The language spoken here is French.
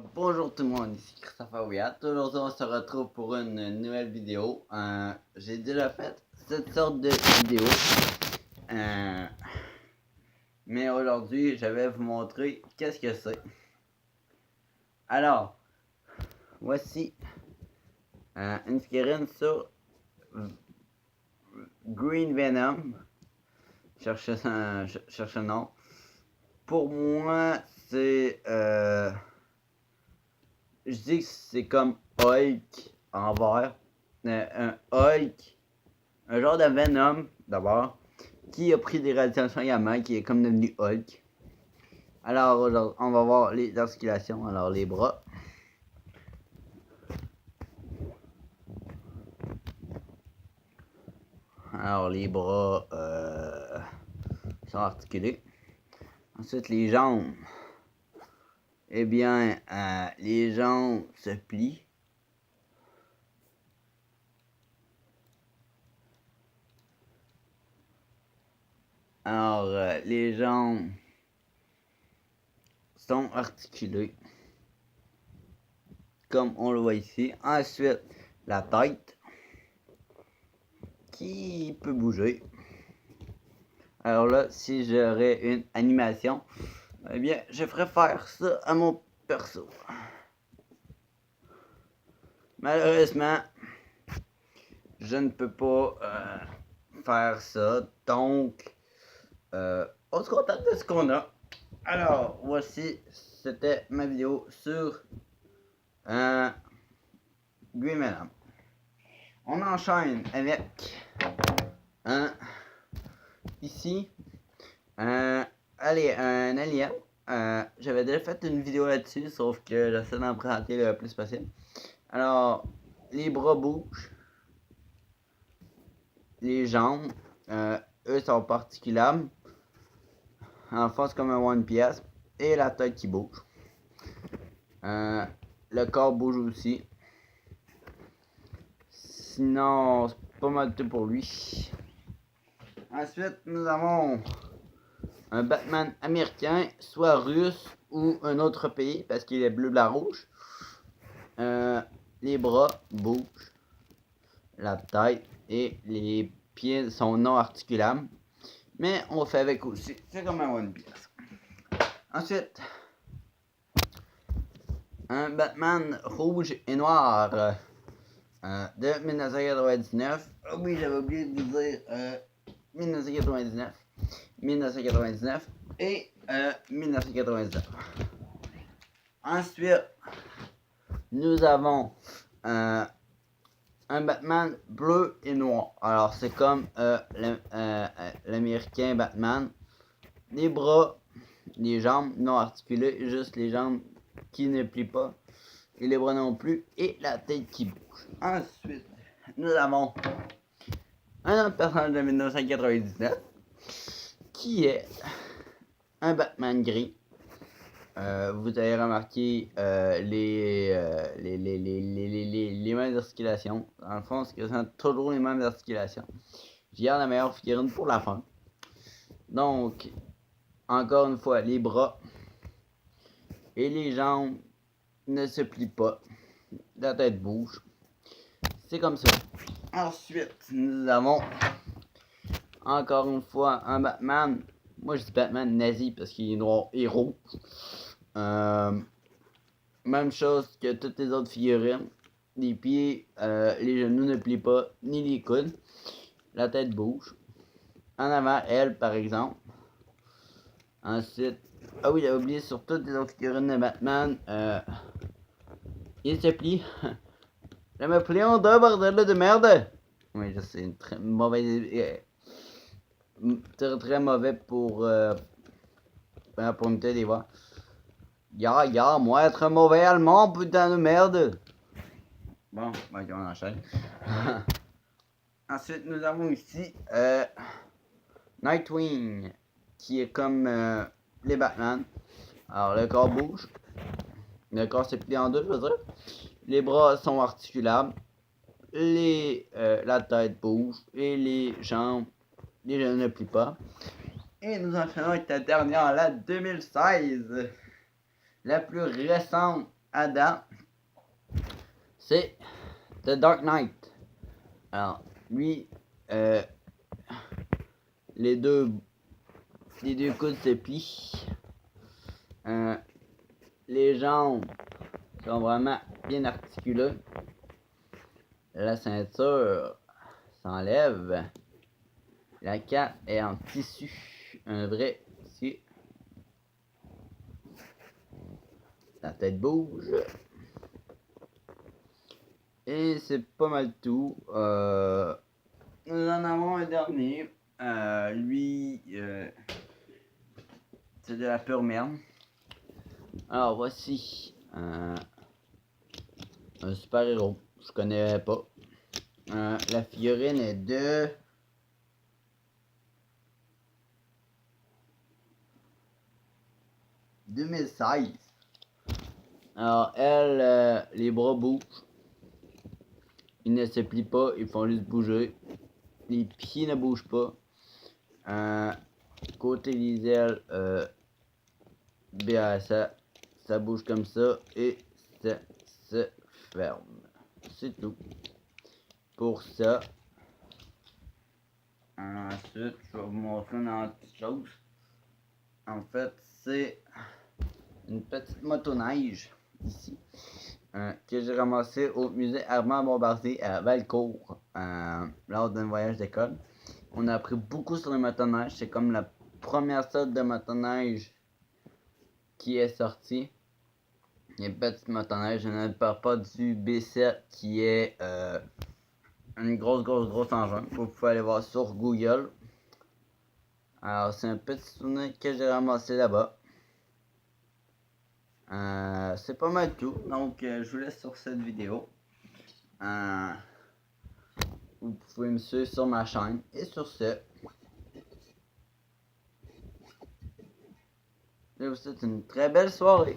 Bonjour tout le monde, ici Christopher Wiat. Aujourd'hui on se retrouve pour une nouvelle vidéo. J'ai déjà fait cette sorte de vidéo. Mais aujourd'hui je vais vous montrer qu'est-ce que c'est. Alors, voici une figurine sur Green Venom. Cherche un nom. Pour moi, c'est... je dis que c'est comme Hulk en vert. Un Hulk, un genre de Venom d'abord, qui a pris des radiations gamma, qui est comme devenu Hulk. Alors on va voir les articulations, alors les bras. Alors les bras sont articulés. Ensuite les jambes. Eh bien, les jambes se plient. Alors, les jambes sont articulées, comme on le voit ici. Ensuite, la tête, qui peut bouger. Alors là, si j'aurais une animation, eh bien, je ferais faire ça à mon perso. Malheureusement, je ne peux pas faire ça, donc on se contente de ce qu'on a. Alors, voici, c'était ma vidéo sur Green Venom. On enchaîne avec ici allez, un alien. J'avais déjà fait une vidéo là-dessus, sauf que j'essaie d'en présenter le plus possible. Alors, les bras bougent, les jambes, eux sont particulables. En face comme un One Piece, et la tête qui bouge. Le corps bouge aussi. Sinon, c'est pas mal tout pour lui. Ensuite, nous avons un Batman américain, soit russe ou un autre pays, parce qu'il est bleu, blanc, rouge. Les bras bougent, la tête et les pieds sont non articulables. Mais on fait avec aussi. C'est comme un One Piece. Ensuite, un Batman rouge et noir de 1999. Oh oui, j'avais oublié de vous dire 1999 et 1999. Ensuite, nous avons un Batman bleu et noir. Alors, c'est comme l'américain Batman. Les bras, les jambes non articulées, juste les jambes qui ne plient pas. Et les bras non plus. Et la tête qui bouge. Ensuite, nous avons un autre personnage de 1999 qui est un Batman gris. Vous avez remarqué les mêmes articulations. Dans le fond, c'est toujours les mêmes articulations. Je garde la meilleure figurine pour la fin. Donc, encore une fois, les bras et les jambes ne se plient pas. La tête bouge. C'est comme ça. Ensuite, nous avons encore une fois un Batman. Moi, je dis Batman nazi parce qu'il est noir et rouge. Même chose que toutes les autres figurines. Les pieds, les genoux ne plient pas, ni les coudes. La tête bouge. En avant, elle, par exemple. Ensuite, ah oui, j'ai oublié sur toutes les autres figurines de Batman. Il se plie. Je me plie en deux, bordel de merde. Oui, je sais, une très mauvaise... très mauvais pour une télé, voir. Moi être mauvais allemand, putain de merde. Bon, ok, on enchaîne. Ensuite, nous avons ici Nightwing, qui est comme les Batman. Alors, le corps bouge. Le corps se plie en deux, je veux dire. Les bras sont articulables. La tête bouge. Et les jambes, les genoux ne plient pas. Et nous enchaînons avec la dernière, la 2016. La plus récente Adam, c'est The Dark Knight. Alors, lui, les deux coudes se plient. Les jambes sont vraiment bien articulées. La ceinture s'enlève. La canne est en tissu, un vrai tissu. La tête bouge. Et c'est pas mal tout. Nous en avons un dernier. Lui, c'est de la pure merde. Alors voici un super héros. Je connais pas. La figurine est de 2016. Alors elle, les bras bougent. Ils ne se plient pas, ils font juste bouger. Les pieds ne bougent pas. Côté des ailes, bien ça bouge comme ça et ça se ferme. C'est tout pour ça. Ensuite, je vais vous montrer une petite chose. En fait, c'est une petite motoneige ici que j'ai ramassée au musée Armand Bombardier à Valcourt lors d'un voyage d'école. On a appris beaucoup sur les motoneiges. C'est comme la première sorte de motoneige qui est sortie. Les petites motoneiges, je ne parle pas du B7 qui est une grosse engin. Vous pouvez aller voir sur Google. Alors c'est un petit souvenir que j'ai ramassé là-bas. C'est pas mal tout. Donc je vous laisse sur cette vidéo. Vous pouvez me suivre sur ma chaîne. Et sur ce, je vous souhaite une très belle soirée.